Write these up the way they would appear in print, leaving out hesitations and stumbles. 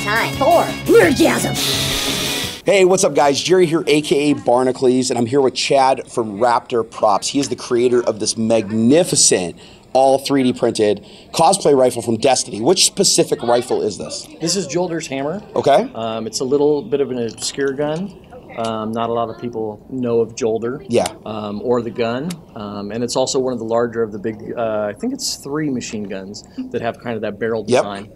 time for Nerdgasm. Hey, what's up guys? Jerry here, aka Barnacules, and I'm here with Chad from Raptor Props. He is the creator of this magnificent, all 3D printed cosplay rifle from Destiny. Which specific rifle is this? This is Jolders Hammer. Okay. It's a little bit of an obscure gun. Not a lot of people know of Jolder. Yeah. Or the gun. And it's also one of the larger of the big, I think it's 3 machine guns that have kind of that barrel design.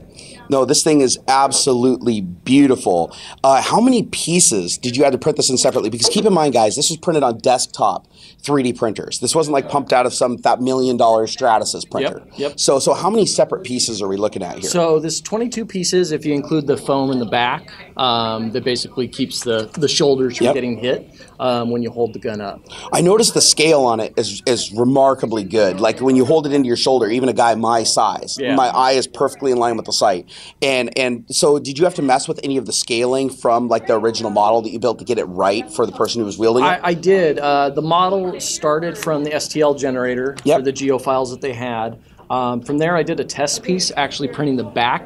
No, this thing is absolutely beautiful. How many pieces did you have to print this in separately? Because keep in mind, guys, this was printed on desktop 3D printers. This wasn't like pumped out of that $1 million Stratasys printer. Yep. So how many separate pieces are we looking at here? So this 22 pieces, if you include the foam in the back, that basically keeps the shoulders from getting hit when you hold the gun up. I noticed the scale on it is remarkably good. Like when you hold it into your shoulder, even a guy my size, my eye is perfectly in line with the sight. And so did you have to mess with any of the scaling from like the original model that you built to get it right for the person who was wielding it? I did. The model started from the STL generator for the geo files that they had. From there, I did a test piece, actually printing the back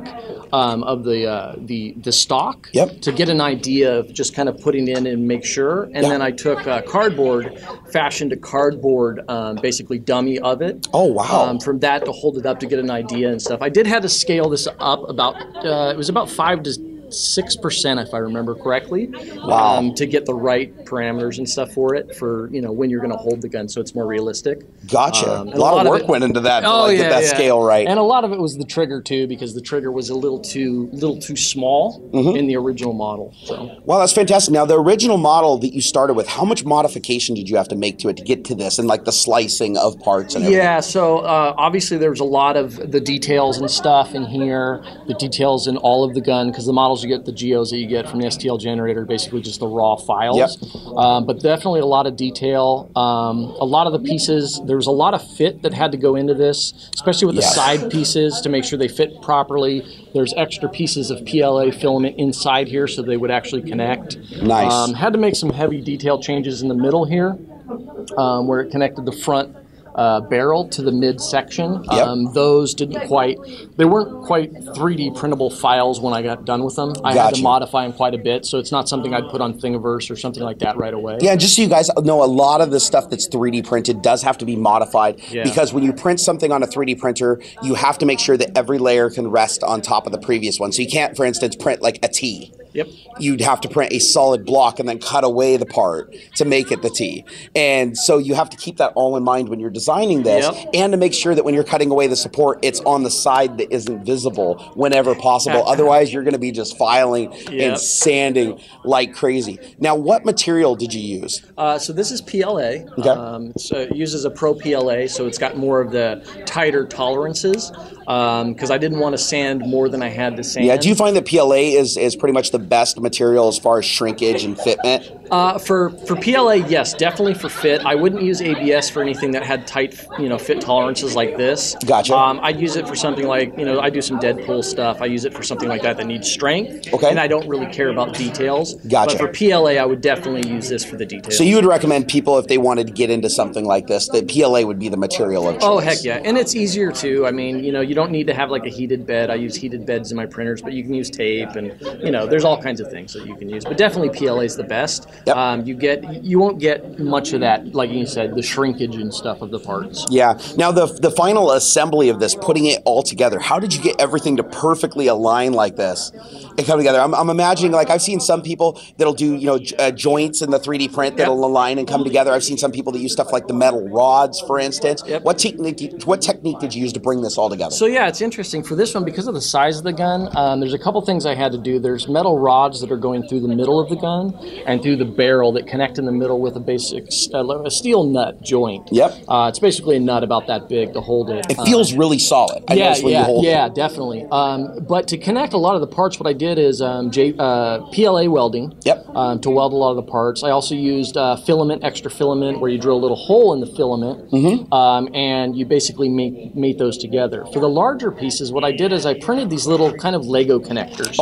of the stock to get an idea of just kind of putting in and make sure. And then I took cardboard, fashioned a cardboard basically dummy of it. Oh, wow. From that to hold it up to get an idea and stuff. I did have to scale this up about, it was about 5 to 6%, if I remember correctly, to get the right parameters and stuff for it, for when you're going to hold the gun, so it's more realistic. Gotcha. A lot of work went into that to get that scale right. And a lot of it was the trigger too, because the trigger was a little too small in the original model. So. Well, that's fantastic. Now, the original model that you started with, how much modification did you have to make to it to get to this, and like the slicing of parts and everything? Yeah. So obviously there was a lot of the details and stuff in here, the details in all of the gun, because the models you get, the geos that you get from the STL generator, basically just the raw files. But definitely a lot of detail. A lot of the pieces, there was a lot of fit that had to go into this, especially with the side pieces to make sure they fit properly. There's extra pieces of PLA filament inside here so they would actually connect. Nice. Had to make some heavy detail changes in the middle here, where it connected the front barrel to the midsection. Those they weren't quite 3D printable files when I got done with them. I had to modify them quite a bit, so it's not something I'd put on Thingiverse or something like that right away. Yeah, just so you guys know, a lot of the stuff that's 3D printed does have to be modified, because when you print something on a 3D printer, you have to make sure that every layer can rest on top of the previous one. So you can't, for instance, print like a T. You'd have to print a solid block and then cut away the part to make it the T. And so you have to keep that all in mind when you're designing this, and to make sure that when you're cutting away the support, it's on the side that isn't visible whenever possible. Otherwise, you're going to be just filing and sanding like crazy. Now, what material did you use? So this is PLA. It uses a Pro PLA, so it's got more of the tighter tolerances, because I didn't want to sand more than I had to sand. Yeah, do you find that PLA is pretty much the best material as far as shrinkage and fitment? For PLA, yes, definitely for fit. I wouldn't use ABS for anything that had tight, fit tolerances like this. Gotcha. I'd use it for something like, I do some Deadpool stuff. I use it for something like that needs strength. And I don't really care about details. Gotcha. But for PLA, I would definitely use this for the details. So you would recommend people, if they wanted to get into something like this, that PLA would be the material of choice? Oh, heck yeah. And it's easier too. I mean, you don't need to have like a heated bed. I use heated beds in my printers, but you can use tape, and, there's all kinds of things that you can use. But definitely PLA is the best. You won't get much of that, like you said, the shrinkage and stuff of the parts. Yeah. Now the final assembly of this, putting it all together, how did you get everything to perfectly align like this and come together? I'm imagining, like, I've seen some people that'll do joints in the 3D print that'll align and come together. I've seen some people that use stuff like the metal rods, for instance. What technique did you use to bring this all together? So yeah, it's interesting for this one, because of the size of the gun. There's a couple things I had to do. There's metal rods that are going through the middle of the gun and through the barrel that connect in the middle with a basic a steel nut joint. It's basically a nut about that big to hold it. It feels really solid. I notice when you hold it. Definitely. But to connect a lot of the parts, what I did is PLA welding to weld a lot of the parts. I also used extra filament, where you drill a little hole in the filament, and you basically mate those together. For the larger pieces, what I did is I printed these little kind of Lego connectors.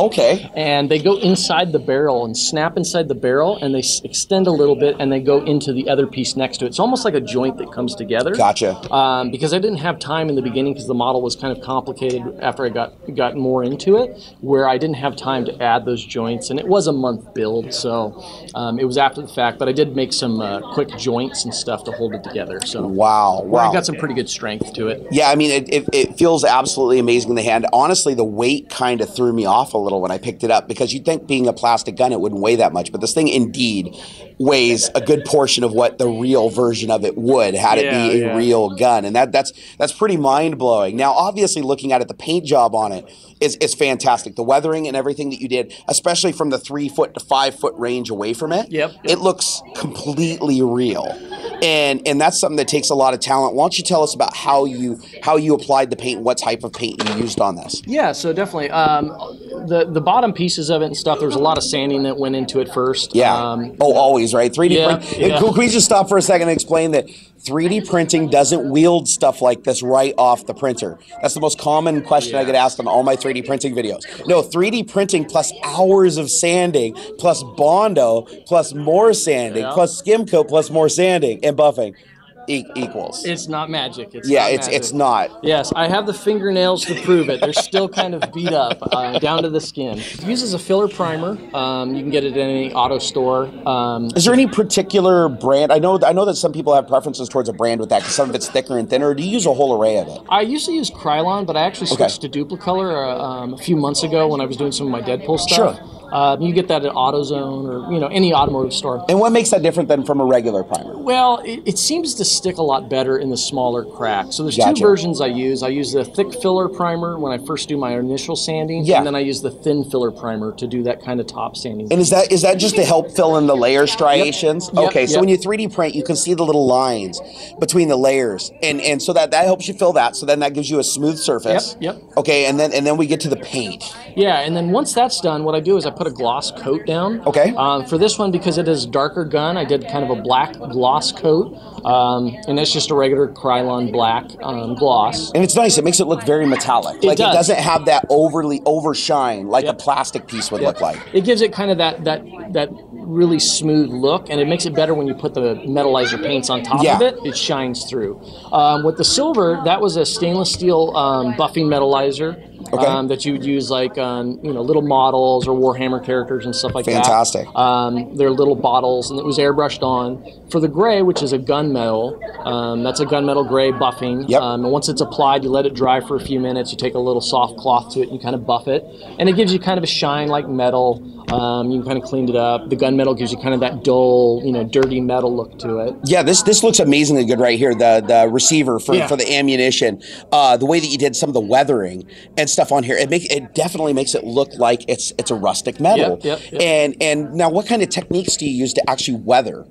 And they go go inside the barrel and snap inside the barrel, and they extend a little bit, and they go into the other piece next to it. It's almost like a joint that comes together. Gotcha. Because I didn't have time in the beginning because the model was kind of complicated after I got more into it, where I didn't have time to add those joints, and it was a month build, so it was after the fact, but I did make some quick joints and stuff to hold it together. So wow. I got some pretty good strength to it. Yeah, I mean, it feels absolutely amazing in the hand. Honestly, the weight kind of threw me off a little when I picked it up, because you'd think being a plastic gun, it wouldn't weigh that much, but this thing indeed weighs a good portion of what the real version of it would had it be a real gun, and that's pretty mind-blowing. Now, obviously, looking at it, the paint job on it is fantastic. The weathering and everything that you did, especially from the 3 foot to 5 foot range away from it, it looks completely real. And that's something that takes a lot of talent. Why don't you tell us about how you applied the paint, what type of paint you used on this? Yeah, so definitely. The bottom pieces of it and stuff, there was a lot of sanding that went into it first. Yeah. Always, right? 3D print. Yeah. Can we just stop for a second and explain that 3D printing doesn't wield stuff like this right off the printer? That's the most common question I get asked on all my 3D printing videos. No, 3D printing plus hours of sanding, plus Bondo, plus more sanding, plus skim coat, plus more sanding and buffing equals. It's not magic. It's not. Yes, I have the fingernails to prove it. They're still kind of beat up down to the skin. It uses a filler primer. You can get it in any auto store. Is there any particular brand? I know that some people have preferences towards a brand with that because some of it's thicker and thinner. Or do you use a whole array of it? I used to use Krylon, but I actually switched to Duplicolor a few months ago when I was doing some of my Deadpool stuff. Sure. You get that at AutoZone or any automotive store. And what makes that different than from a regular primer? Well, it seems to stick a lot better in the smaller cracks. So there's two versions I use. I use the thick filler primer when I first do my initial sanding, and then I use the thin filler primer to do that kind of top sanding. And is that just to help fill in the layer striations? Yep. Okay, so when you 3D print, you can see the little lines between the layers, and so that helps you fill that. So then that gives you a smooth surface. Okay, and then we get to the paint. Yeah, and then once that's done, what I do is I put a gloss coat down. Okay. For this one, because it is a darker gun, I did kind of a black gloss coat, and it's just a regular Krylon black gloss. And it's nice. It makes it look very metallic. It doesn't have that overly overshine like a plastic piece would look like. It gives it kind of that really smooth look, and it makes it better when you put the metallizer paints on top of it. It shines through. With the silver, that was a stainless steel buffing metallizer. That you would use like on little models or Warhammer characters and stuff like that. Fantastic. They're little bottles, and it was airbrushed on. For the gray, which is a gunmetal, that's a gunmetal gray buffing. And once it's applied, you let it dry for a few minutes. You take a little soft cloth to it, and you kind of buff it, and it gives you kind of a shine like metal. You kind of cleaned it up. The gunmetal gives you kind of that dull, dirty metal look to it. Yeah, this looks amazingly good right here. The receiver for the ammunition, the way that you did some of the weathering and stuff on here, it definitely makes it look like it's a rustic metal. And now, what kind of techniques do you use to actually weather?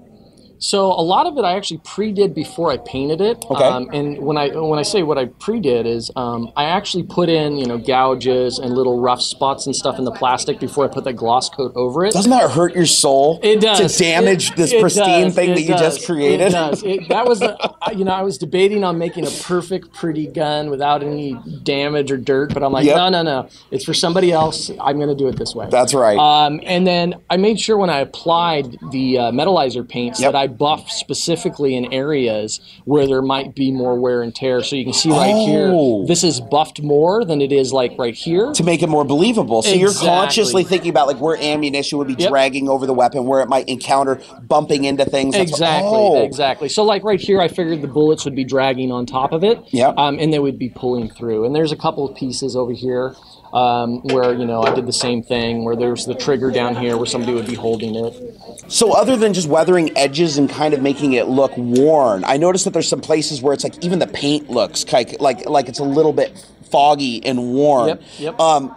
So a lot of it I actually pre-did before I painted it. And when I say what I pre-did is I actually put in gouges and little rough spots and stuff in the plastic before I put that gloss coat over it. Doesn't that hurt your soul? It does. To damage this pristine thing that you just created? It does. That was I was debating on making a perfect, pretty gun without any damage or dirt, but I'm like, no. It's for somebody else. I'm going to do it this way. That's right. And then I made sure when I applied the metallizer paints that I buff specifically in areas where there might be more wear and tear. So you can see right here, this is buffed more than it is like right here. To make it more believable. So you're consciously thinking about like where ammunition would be dragging over the weapon, where it might encounter bumping into things. Exactly. So like right here, I figured the bullets would be dragging on top of it. And they would be pulling through. And there's a couple of pieces over here where I did the same thing, where there's the trigger down here where somebody would be holding it. So other than just weathering edges and kind of making it look worn, I noticed that there's some places where it's like even the paint looks like it's a little bit foggy and worn.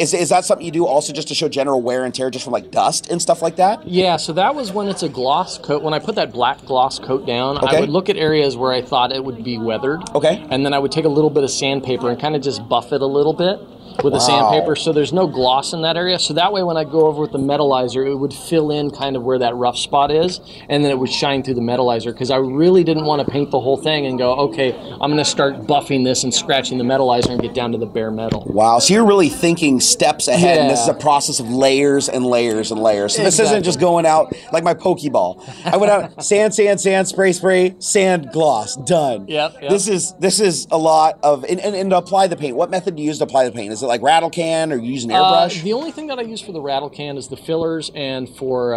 Is that something you do also just to show general wear and tear just from like dust and stuff like that? Yeah, so that was when it's a gloss coat. When I put that black gloss coat down, I would look at areas where I thought it would be weathered. And then I would take a little bit of sandpaper and kind of just buff it a little bit. with a sandpaper, so there's no gloss in that area. So that way when I go over with the metallizer, it would fill in kind of where that rough spot is, and then it would shine through the metallizer, because I really didn't want to paint the whole thing and go, okay, I'm going to start buffing this and scratching the metallizer and get down to the bare metal. Wow, so you're really thinking steps ahead, and this is a process of layers and layers and layers. So this isn't just going out like my Pokeball. I went out, sand, sand, sand, spray, spray, sand, gloss, done. Yep. This is a lot of, and to apply the paint, what method do you use to apply the paint? Is it like rattle can, or you use an airbrush? The only thing that I use for the rattle can is the fillers, and for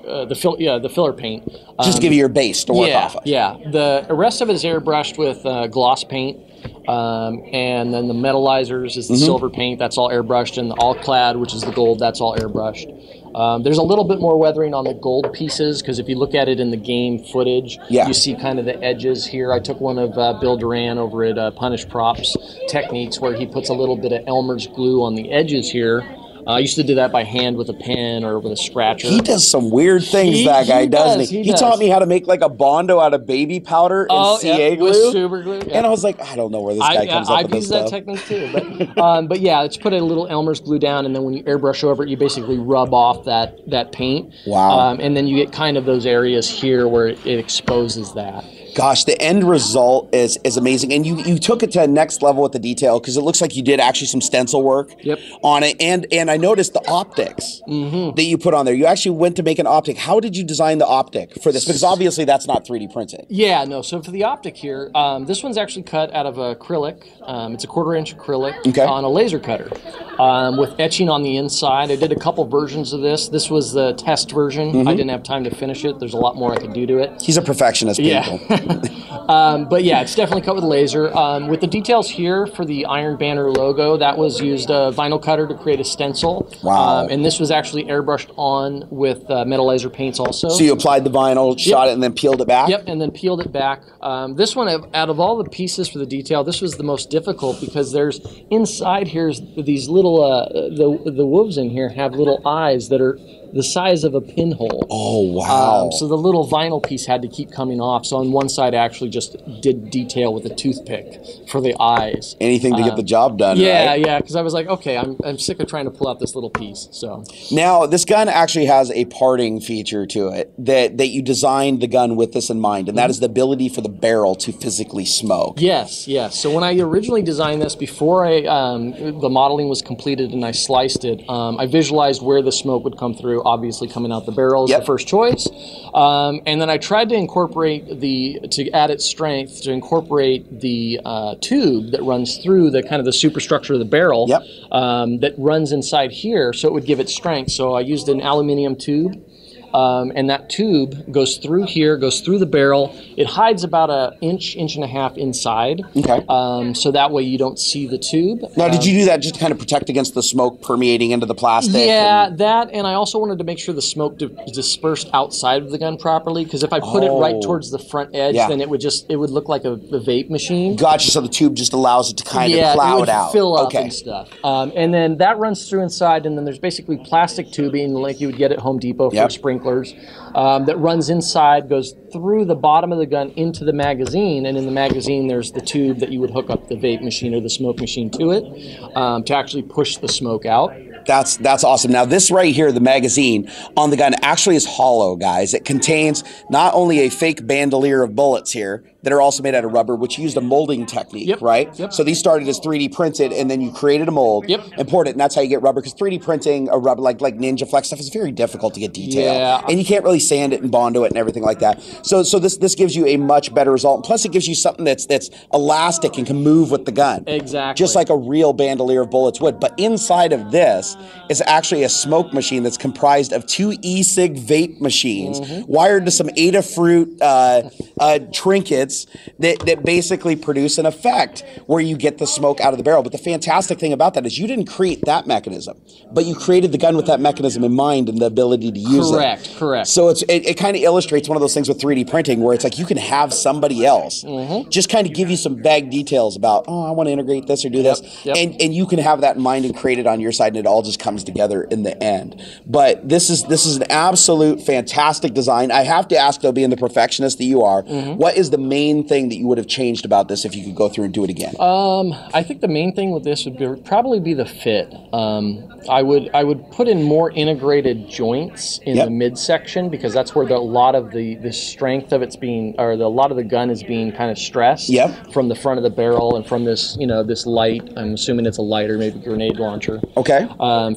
the filler paint. Just to give you your base to work off of. Yeah, the rest of it is airbrushed with gloss paint. And then the metallizers is the silver paint, that's all airbrushed, and the all clad, which is the gold, that's all airbrushed. There's a little bit more weathering on the gold pieces, because if you look at it in the game footage, you see kind of the edges here. I took one of Bill Duran over at Punish Props Techniques, where he puts a little bit of Elmer's glue on the edges here. I used to do that by hand with a pen or with a scratcher. He does some weird things, that guy, doesn't he? He taught me how to make like a Bondo out of baby powder and CA glue. With super glue. And I was like, I don't know where this guy comes up with this stuff. I've used that technique too. But yeah, it's put a little Elmer's glue down, and then when you airbrush over it, you basically rub off that paint. Wow. And then you get kind of those areas here where it exposes that. Gosh, the end result is amazing. And you took it to a next level with the detail, because it looks like you did actually some stencil work on it. And I noticed the optics that you put on there. You actually went to make an optic. How did you design the optic for this? Because obviously that's not 3D printed. Yeah, no. So for the optic here, this one's actually cut out of acrylic. It's a 1/4 inch acrylic on a laser cutter with etching on the inside. I did a couple versions of this. This was the test version. I didn't have time to finish it. There's a lot more I could do to it. He's a perfectionist, people. But yeah, it's definitely cut with laser. With the details here for the Iron Banner logo, that was used a vinyl cutter to create a stencil. Wow. And this was actually airbrushed on with metallizer paints also. So you applied the vinyl, shot it, and then peeled it back? Yep, and then peeled it back. This one, out of all the pieces for the detail, this was the most difficult, because there's inside here's these little, the wolves in here have little eyes that are the size of a pinhole. Oh, wow. So the little vinyl piece had to keep coming off. So on one side, I actually just did detail with a toothpick for the eyes. Anything to get the job done, yeah, right? Yeah, because I was like, okay, I'm sick of trying to pull out this little piece. So now, this gun actually has a parting feature to it that you designed the gun with this in mind, and that is the ability for the barrel to physically smoke. Yes, yes. So when I originally designed this, before the modeling was completed and I sliced it, I visualized where the smoke would come through. Obviously, coming out the barrel is the first choice, and then I tried to incorporate to add its strength, to incorporate the tube that runs through the kind of the superstructure of the barrel that runs inside here, so it would give it strength. So I used an aluminum tube. And that tube goes through here, goes through the barrel. It hides about an inch and a half inside. Okay. So that way you don't see the tube. Now, did you do that just to kind of protect against the smoke permeating into the plastic? Yeah, that, and I also wanted to make sure the smoke dispersed outside of the gun properly, because if I put it right towards the front edge, then it would look like a vape machine. Gotcha. So the tube just allows it to kind of cloud out. Fill up and stuff. And then that runs through inside, and then there's basically plastic tubing like you would get at Home Depot for sprinklers. That runs inside, goes through the bottom of the gun into the magazine, and in the magazine there's the tube that you would hook up the vape machine or the smoke machine to it to actually push the smoke out. That's awesome. Now, this right here, the magazine on the gun, actually is hollow, guys. It contains not only a fake bandolier of bullets here that are also made out of rubber, which used a molding technique, right? Yep. So these started as 3D printed, and then you created a mold and poured it, and that's how you get rubber, because 3D printing a rubber, like Ninja Flex stuff, is very difficult to get detail. And you can't really sand it and Bondo it and everything like that. So this gives you a much better result. And plus, it gives you something that's elastic and can move with the gun. Exactly. Just like a real bandolier of bullets would. But inside of this is actually a smoke machine that's comprised of 2 e-cig vape machines wired to some Adafruit trinkets that basically produce an effect where you get the smoke out of the barrel. But the fantastic thing about that is you didn't create that mechanism, but you created the gun with that mechanism in mind and the ability to use it. Correct. So it kind of illustrates one of those things with 3D printing where it's like you can have somebody else just kind of give you some vague details about, oh, I want to integrate this or do this. And you can have that in mind and create it on your side, and it all just comes together in the end. But this is an absolute fantastic design. I have to ask, though, being the perfectionist that you are, what is the main main thing that you would have changed about this if you could go through and do it again? I think the main thing with this would probably be the fit. I would put in more integrated joints in the midsection, because that's where a lot of the strength of it's being, or a lot of the gun is being kind of stressed from the front of the barrel and from this, this light. I'm assuming it's a light or maybe grenade launcher. Okay.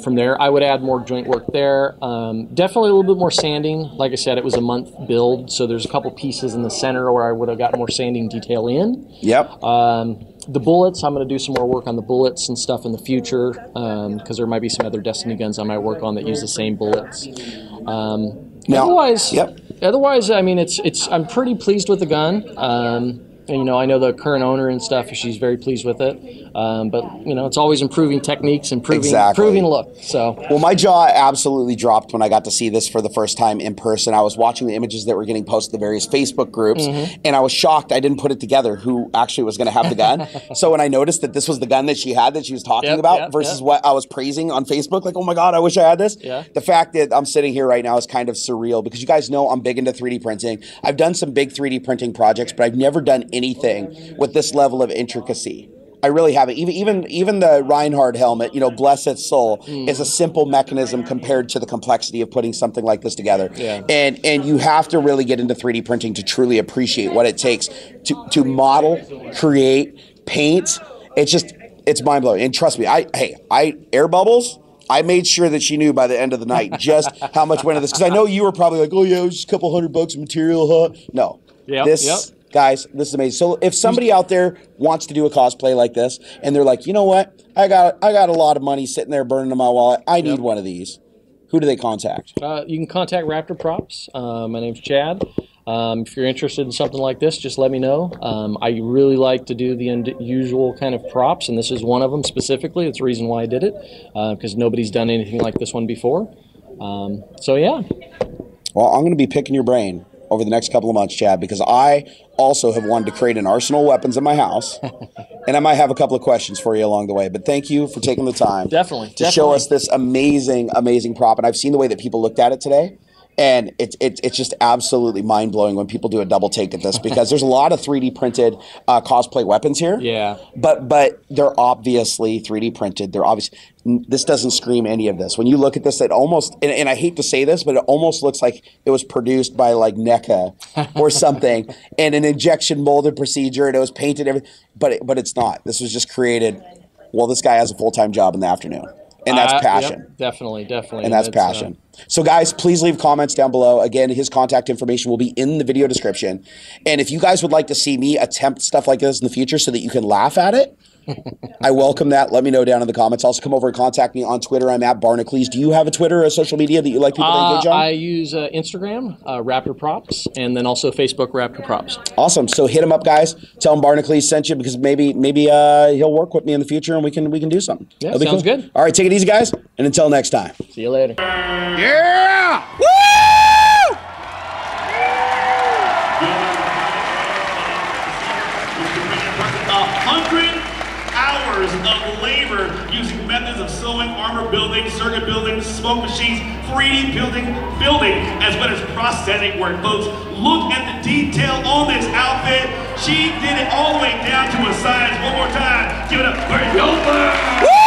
From there, I would add more joint work there. Definitely a little bit more sanding. Like I said, it was a month build, so there's a couple pieces in the center where I would have got more sanding detail in. Yep. The bullets, I'm going to do some more work on the bullets and stuff in the future, because there might be some other Destiny guns I might work on that use the same bullets. Otherwise, I mean, I'm pretty pleased with the gun. And, I know the current owner and stuff, she's very pleased with it. But, it's always improving techniques, improving look. So, well, my jaw absolutely dropped when I got to see this for the first time in person. I was watching the images that were getting posted to the various Facebook groups, and I was shocked I didn't put it together who actually was going to have the gun. So when I noticed that this was the gun that she had that she was talking about versus what I was praising on Facebook, like, oh my God, I wish I had this. The fact that I'm sitting here right now is kind of surreal, because you guys know I'm big into 3D printing. I've done some big 3D printing projects, but I've never done anything with this level of intricacy. I really haven't. Even the Reinhardt helmet, bless its soul, is a simple mechanism compared to the complexity of putting something like this together. And you have to really get into 3D printing to truly appreciate what it takes to model, create, paint. It's mind blowing. And trust me, I air bubbles. I made sure that she knew by the end of the night just how much went into this, because I know you were probably like, oh yeah, it was just a couple $100 of material, huh? No, guys, this is amazing. So if somebody out there wants to do a cosplay like this, and they're like, you know what, I got a lot of money sitting there burning in my wallet, I need one of these, who do they contact? You can contact Raptor Props. My name's Chad. If you're interested in something like this, just let me know. I really like to do the unusual kind of props, and this is one of them specifically. It's the reason why I did it, because nobody's done anything like this one before. So yeah. Well, I'm going to be picking your brain over the next couple of months, Chad, because I also have wanted to create an arsenal of weapons in my house, and I might have a couple of questions for you along the way. But thank you for taking the time to show us this amazing, amazing prop. And I've seen the way that people looked at it today, and it's just absolutely mind-blowing when people do a double take at this, because there's a lot of 3D printed cosplay weapons here. Yeah. But they're obviously 3D printed. This doesn't scream any of this. When you look at this, it almost, and I hate to say this, but it almost looks like it was produced by like NECA or something, and an injection molded procedure, and it was painted, everything. But it's not. This was just created. Well, this guy has a full-time job in the afternoon. And that's passion. Yep, definitely. And that's passion. So guys, please leave comments down below. Again, his contact information will be in the video description. And if you guys would like to see me attempt stuff like this in the future so that you can laugh at it, I welcome that. Let me know down in the comments. Also, come over and contact me on Twitter. I'm at Barnacules. Do you have a Twitter or a social media that you like people to engage on? I use Instagram, Raptor Props, and then also Facebook, Raptor Props. Awesome. So hit him up, guys. Tell him Barnacules sent you, because maybe he'll work with me in the future, and we can do something. Yeah, sounds good. All right, take it easy, guys, and until next time. See you later. Yeah! Woo! 100 hours of labor using methods of sewing, armor building, circuit building, smoke machines, 3D building, as well as prosthetic work. Folks, look at the detail on this outfit. She did it all the way down to a size. One more time, give it up for Jolder!